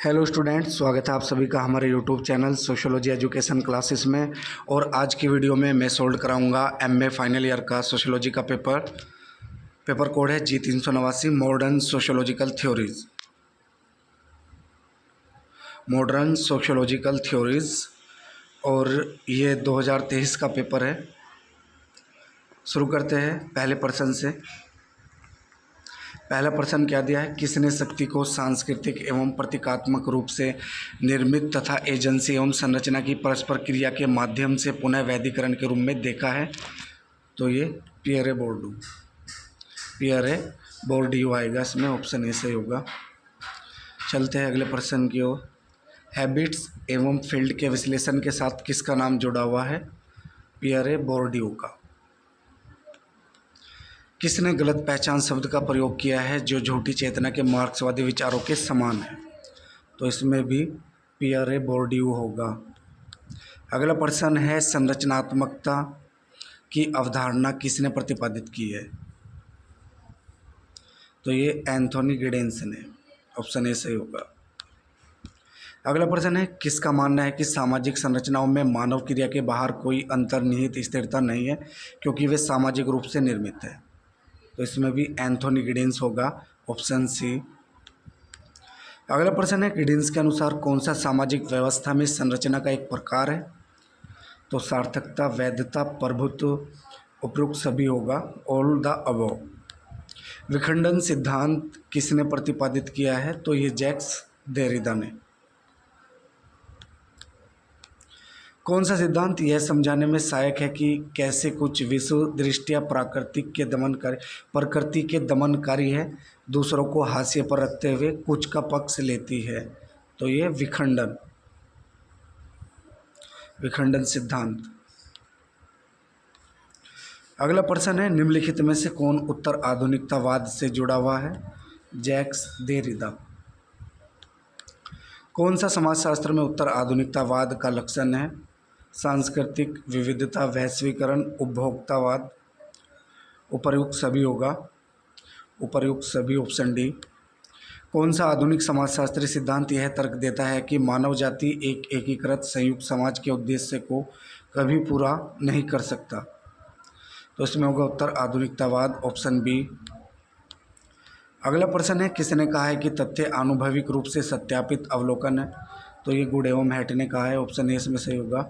Hello students, स्वागत है आप सभी का हमारे YouTube channel sociology education classes में। और आज की वीडियो में मैं सोल्व कराऊंगा एमए फाइनल ईयर का सोशियोलॉजी का पेपर कोड है G389 मॉडर्न सोशियोलॉजिकल थ्योरीज। और ये 2023 का पेपर है। शुरू करते हैं पहले प्रश्न से। पहला प्रश्न क्या दिया है? किसने शक्ति को सांस्कृतिक एवं प्रतीकात्मक रूप से निर्मित तथा एजेंसी एवं संरचना की परस्पर क्रिया के माध्यम से पुनः वैधिकरण के रूप में देखा है? तो ये पियरे बोर्डियू आएगा इसमें, ऑप्शन ए सही होगा। चलते हैं अगले प्रश्न की ओर। हैबिट्स एवं फील्ड के विश्लेषण के साथ किसका नाम जुड़ा हुआ है? पियरे बोर्डियू का। किसने गलत पहचान शब्द का प्रयोग किया है जो झूठी चेतना के मार्क्सवादी विचारों के समान है? तो इसमें भी पियरे बोर्डियू होगा। अगला प्रश्न है संरचनात्मकता की अवधारणा किसने प्रतिपादित की है? तो ये एंथोनी गिडेंस ने, ऑप्शन ए सही होगा। अगला प्रश्न है किसका मानना है कि सामाजिक संरचनाओं में मानव क्रिया के बाहर कोई अंतर्निहित स्थिरता नहीं है क्योंकि वे सामाजिक रूप से निर्मित है? तो इसमें भी एंथोनी गिडेंस होगा, ऑप्शन सी। अगला प्रश्न है गिडेंस के अनुसार कौन सा सामाजिक व्यवस्था में संरचना का एक प्रकार है? तो सार्थकता, वैधता, प्रभुत्व, उपयुक्त सभी होगा, ऑल द अबव। विखंडन सिद्धांत किसने प्रतिपादित किया है? तो ये जैक्स देरिडा ने। कौन सा सिद्धांत यह समझाने में सहायक है कि कैसे कुछ विश्व दृष्टिया प्रकृति के दमनकारी है, दूसरों को हाशिए पर रखते हुए कुछ का पक्ष लेती है? तो ये विखंडन सिद्धांत। अगला प्रश्न है निम्नलिखित में से कौन उत्तर आधुनिकतावाद से जुड़ा हुआ है? जैक्स देरिडा। कौन सा समाजशास्त्र में उत्तर आधुनिकतावाद का लक्षण है? सांस्कृतिक विविधता, वैश्वीकरण, उपभोक्तावाद, उपर्युक्त सभी होगा, उपर्युक्त सभी, ऑप्शन डी। कौन सा आधुनिक समाजशास्त्री सिद्धांत यह तर्क देता है कि मानव जाति एक एकीकृत संयुक्त समाज के उद्देश्य को कभी पूरा नहीं कर सकता? तो इसमें होगा उत्तर आधुनिकतावाद, ऑप्शन बी। अगला प्रश्न है किसने कहा है कि तथ्य आनुभविक रूप से सत्यापित अवलोकन है? तो ये गुड एवं हैट ने कहा है, ऑप्शन ए इसमें सही होगा।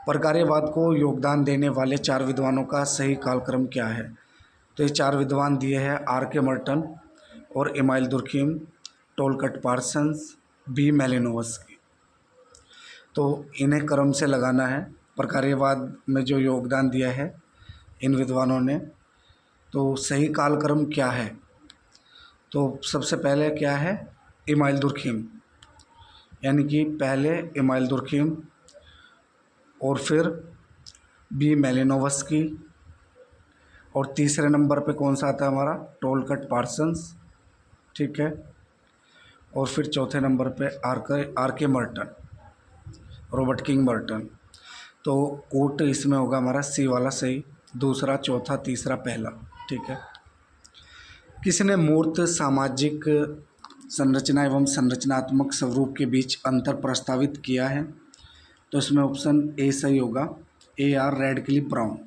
प्रकार्यवाद को योगदान देने वाले 4 विद्वानों का सही कालक्रम क्या है? तो ये 4 विद्वान दिए हैं R.K. मर्टन और इमाइल दुर्खीम, टोलकट पार्सन्स, बी मैलिनोवस्की। तो इन्हें क्रम से लगाना है। प्रकार्यवाद में जो योगदान दिया है इन विद्वानों ने, तो सही कालक्रम क्या है? तो सबसे पहले क्या है? इमाइल दुर्खीम, यानी कि पहले इमाइल दुर्खीम और फिर बी मैलिनोवस्की, और तीसरे नंबर पे कौन सा आता है हमारा? टोलकट पार्सन्स, ठीक है। और फिर चौथे नंबर पे आर के मर्टन, रॉबर्ट किंग मर्टन। तो कोट इसमें होगा हमारा सी वाला सही, दूसरा, चौथा, तीसरा, पहला, ठीक है। किसने मूर्त सामाजिक संरचना एवं संरचनात्मक स्वरूप के बीच अंतर प्रस्तावित किया है? तो इसमें ऑप्शन ए सही होगा, AR रैडक्लिफ ब्राउन।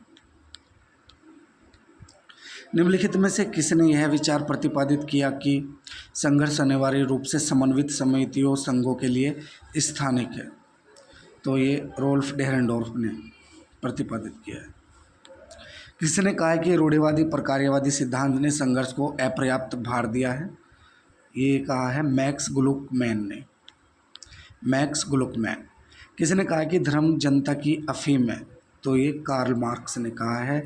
निम्नलिखित में से किसने यह विचार प्रतिपादित किया कि संघर्ष अनिवार्य रूप से समन्वित समितियों संघों के लिए स्थानिक है? तो ये रोल्फ डेहरेंडोर्फ ने प्रतिपादित किया है। किसने कहा है कि रूढ़िवादी प्रकार्यवादी सिद्धांत ने संघर्ष को अपर्याप्त भार दिया है? ये कहा है मैक्स ग्लुकमैन ने, मैक्स ग्लुकमैन। किसने कहा कि धर्म जनता की अफीम है? तो ये कार्ल मार्क्स ने कहा है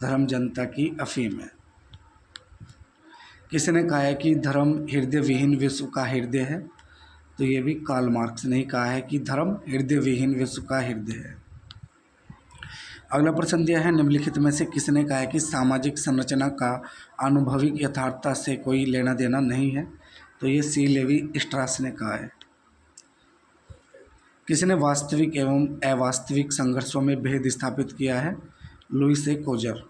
धर्म जनता की अफीम है। किसने कहा है कि धर्म हृदय विहीन विश्व का हृदय है? तो ये भी कार्ल मार्क्स ने कहा है कि धर्म हृदय विहीन विश्व का हृदय है। अगला प्रश्न दिया है निम्नलिखित में से किसने कहा है कि सामाजिक संरचना का आनुभविक यथार्थता से कोई लेना देना नहीं है? तो ये सी लेवी स्ट्रास ने कहा है। किसने वास्तविक एवं अवास्तविक संघर्षों में भेद स्थापित किया है? लुईस कोजर,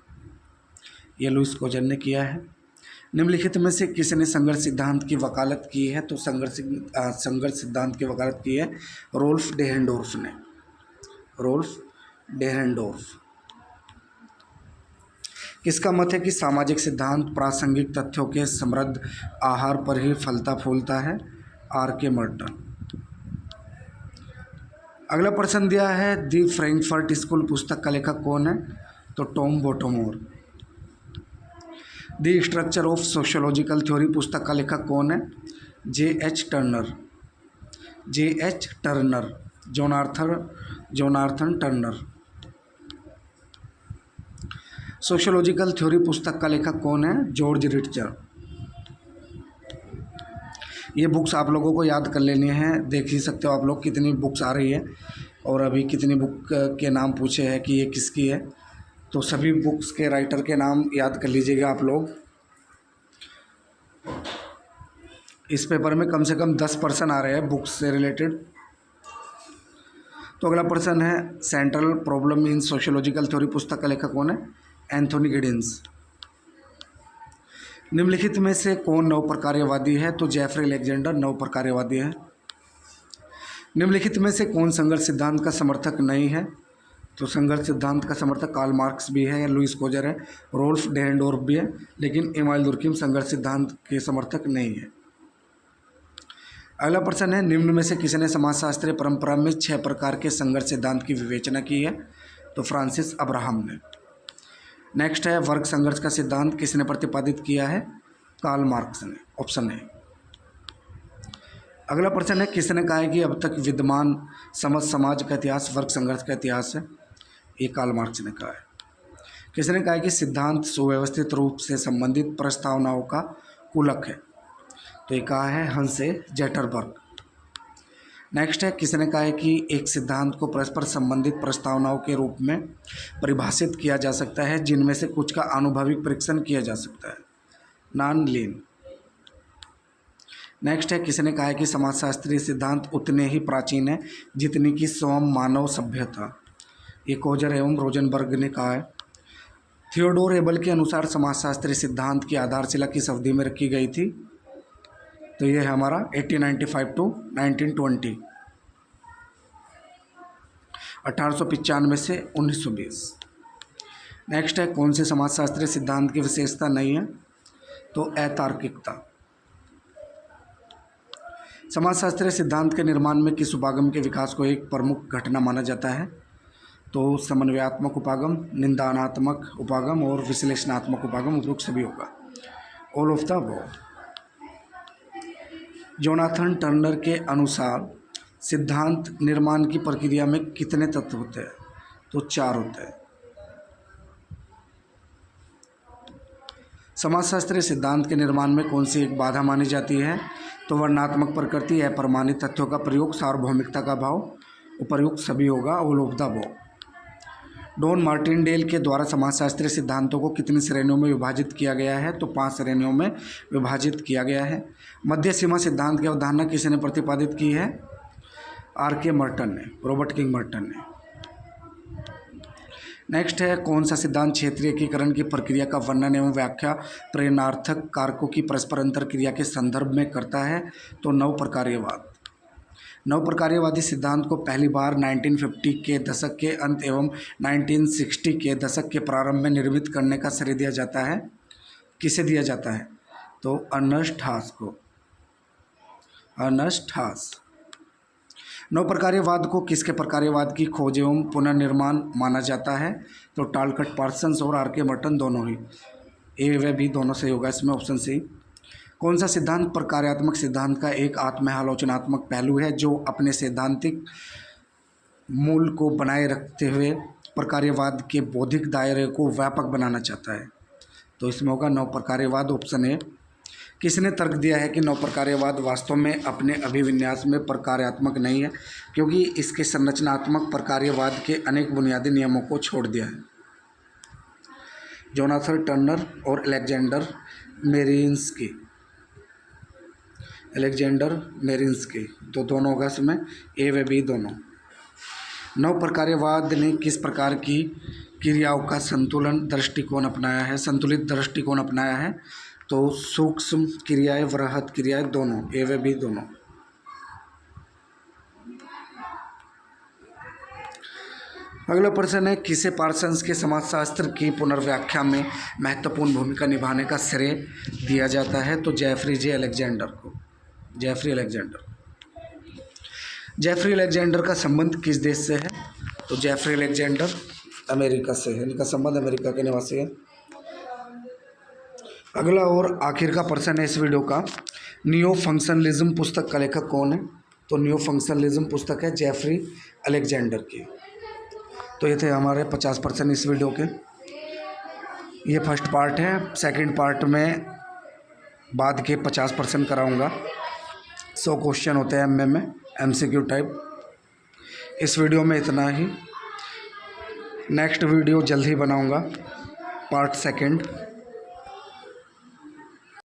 ये लुईस कोजर ने किया है। निम्नलिखित में से किसने संघर्ष सिद्धांत की वकालत की है? तो संघर्ष सिद्धांत की वकालत की है रोल्फ डेहेंडोर्फ ने। रोल्फ डेहेंडोर्फ। किसका मत है कि सामाजिक सिद्धांत प्रासंगिक तथ्यों के समृद्ध आहार पर ही फलता फूलता है? आर के मर्टन। अगला प्रश्न दिया है दी फ्रैंकफर्ट स्कूल पुस्तक का लेखक कौन है? तो Tom Bottomore. The structure of sociological theory पुस्तक का लेखक कौन है? J H. Turner. J H. Turner. Jonathan Turner. Sociological theory पुस्तक का लेखक कौन है? George Ritzer. ये बुक्स आप लोगों को याद कर लेनी है। देख ही सकते हो आप लोग कितनी बुक्स आ रही है और अभी कितनी बुक के नाम पूछे हैं कि ये किसकी है, तो सभी बुक्स के राइटर के नाम याद कर लीजिएगा आप लोग। इस पेपर में कम से कम 10 प्रश्न आ रहे हैं बुक्स से रिलेटेड। तो अगला प्रश्न है central problem in sociological theory पुस्तक का लेखक कौन है? एंथोनी गिडिंस। निम्नलिखित में से कौन नवप्रकार्यवादी है? तो जेफरी अलेक्जेंडर नवप्रकार्यवादी है। निम्नलिखित में से कौन संघर्ष सिद्धांत का समर्थक नहीं है? तो संघर्ष सिद्धांत का समर्थक कार्ल मार्क्स भी है या लुईस कोजर है, रोल्फ डेहेंडोर्फ भी है, लेकिन इमानुएल दुर्कीम संघर्ष सिद्धांत के समर्थक नहीं है। अगला प्रश्न है निम्न में से किसने समाजशास्त्रीय परंपरा में 6 प्रकार के संघर्ष सिद्धांत की विवेचना की है? तो फ्रांसिस अब्राहम ने। नेक्स्ट है वर्ग संघर्ष का सिद्धांत किसने प्रतिपादित किया है? कार्ल मार्क्स ने। ऑप्शन है। अगला प्रश्न है किसने कहा है कि अब तक विद्यमान समाज का इतिहास वर्ग संघर्ष का इतिहास है? ये कार्ल मार्क्स ने कहा है। किसने कहा है कि सिद्धांत सुव्यवस्थित रूप से संबंधित प्रस्तावनाओं का कुलक है? तो ये कहा है हंसे जेटरबर्ग। नेक्स्ट है किसने कहा है कि एक सिद्धांत को परस्पर संबंधित प्रस्तावनाओं के रूप में परिभाषित किया जा सकता है जिनमें से कुछ का आनुभविक परीक्षण किया जा सकता है? नान लीन। नेक्स्ट है किसने कहा है कि समाजशास्त्रीय सिद्धांत उतने ही प्राचीन है जितनी कि स्वयं मानव सभ्यता? ये कोजर एवं रोजनबर्ग ने कहा है। थियोडोर एबल के अनुसार समाजशास्त्रीय सिद्धांत की आधारशिला किस अवधि में रखी गई थी? तो ये है हमारा 1895 टू 1920, 1895 से 1920। नेक्स्ट है कौन से समाजशास्त्रीय सिद्धांत की विशेषता नहीं है? तो अतार्किकता। समाजशास्त्रीय सिद्धांत के निर्माण में किस उपागम के विकास को एक प्रमुख घटना माना जाता है? तो समन्वयात्मक उपागम, निंदानात्मक उपागम और विश्लेषणात्मक उपागम, उपयुक्त सभी होगा। All of the above. Jonathan Turner के अनुसार सिद्धांत निर्माण की प्रक्रिया में कितने तत्व होते हैं? तो 4 होते हैं। समाजशास्त्रीय सिद्धांत के निर्माण में कौन सी एक बाधा मानी जाती है? तो वर्णनात्मक प्रकृति, अप्रमाणित तथ्यों का प्रयोग, सार्वभौमिकता का भाव, उपर्युक्त सभी होगा। All of the above. Don Martindale के द्वारा समाजशास्त्रीय सिद्धांतों को कितनी श्रेणियों में विभाजित किया गया है? तो 5 श्रेणियों में विभाजित किया गया है। मध्य सीमा सिद्धांत की अवधारणा किसने प्रतिपादित की है? आर के मर्टन ने, रॉबर्ट किंग मर्टन ने। नेक्स्ट है कौन सा सिद्धांत क्षेत्रीय एकीकरण की प्रक्रिया का वर्णन एवं व्याख्या प्रेरणार्थक कारकों की परस्पर अंतर क्रिया के संदर्भ में करता है? तो नवप्रकार्यवाद। नवप्रकार्यवादी सिद्धांत को पहली बार 1950 के दशक के अंत एवं 1960 के दशक के प्रारंभ में निर्मित करने का श्रेय दिया जाता है। किसे दिया जाता है? तो अर्नस्ट हास को। अर्नस्ट हास। नवप्रकार्यवाद को किसके प्रकार्यवाद की खोज एवं पुनर्निर्माण माना जाता है? तो टालकट पार्सन्स और आर के मर्टन दोनों ही। ए व बी दोनों से होगा इसमें, ऑप्शन सी। कौन सा सिद्धांत प्रकार्यात्मक सिद्धांत का एक आत्मालोचनात्मक पहलू है जो अपने सैद्धांतिक मूल को बनाए रखते हुए प्रकार्यवाद के बौद्धिक दायरे को व्यापक बनाना चाहता है? तो इसमें होगा नवप्रकार्यवाद, ऑप्शन ए। किसने तर्क दिया है कि नवप्रकार्यवाद वास्तव में अपने अभिविन्यास में प्रकार्यात्मक नहीं है क्योंकि इसके संरचनात्मक प्रकार्यवाद के अनेक बुनियादी नियमों को छोड़ दिया है? जोनाथन टर्नर और अलेक्जेंडर मेरिन्स्की। अलेक्जेंडर मेरिन्स्की, तो दोनों होगा इसमें, ए व बी दोनों। नवप्रकार्यवाद ने किस प्रकार की क्रियाओं का संतुलित दृष्टिकोण अपनाया है? तो तो सूक्ष्म क्रियाएं, वृहत क्रियाएं दोनों, ए व बी दोनों। अगला प्रश्न है, किसे पार्सन्स के समाजशास्त्र की पुनर्व्याख्या में महत्वपूर्ण भूमिका निभाने का श्रेय दिया जाता है? तो जेफरी जे अलेक्जेंडर को। जेफरी अलेक्जेंडर का संबंध किस देश से है? तो जेफरी अलेक्जेंडर अमेरिका से है, इनका संबंध अमेरिका के निवासी है। अगला और आखिर का प्रश्न है इस वीडियो का, नियो फंक्शनलिज्म पुस्तक का लेखक कौन है? तो नियो फंक्शनलिज्म पुस्तक है जेफरी अलेक्जेंडर की। तो ये थे हमारे 50% इस वीडियो के। ये फर्स्ट पार्ट है, सेकंड पार्ट में बाद के 50% कराऊंगा। 100 क्वेश्चन होते हैं एमए में, एमसीक्यू टाइप। इस वीडियो में इतना ही। नेक्स्ट वीडियो जल्द ही बनाऊंगा, पार्ट सेकंड।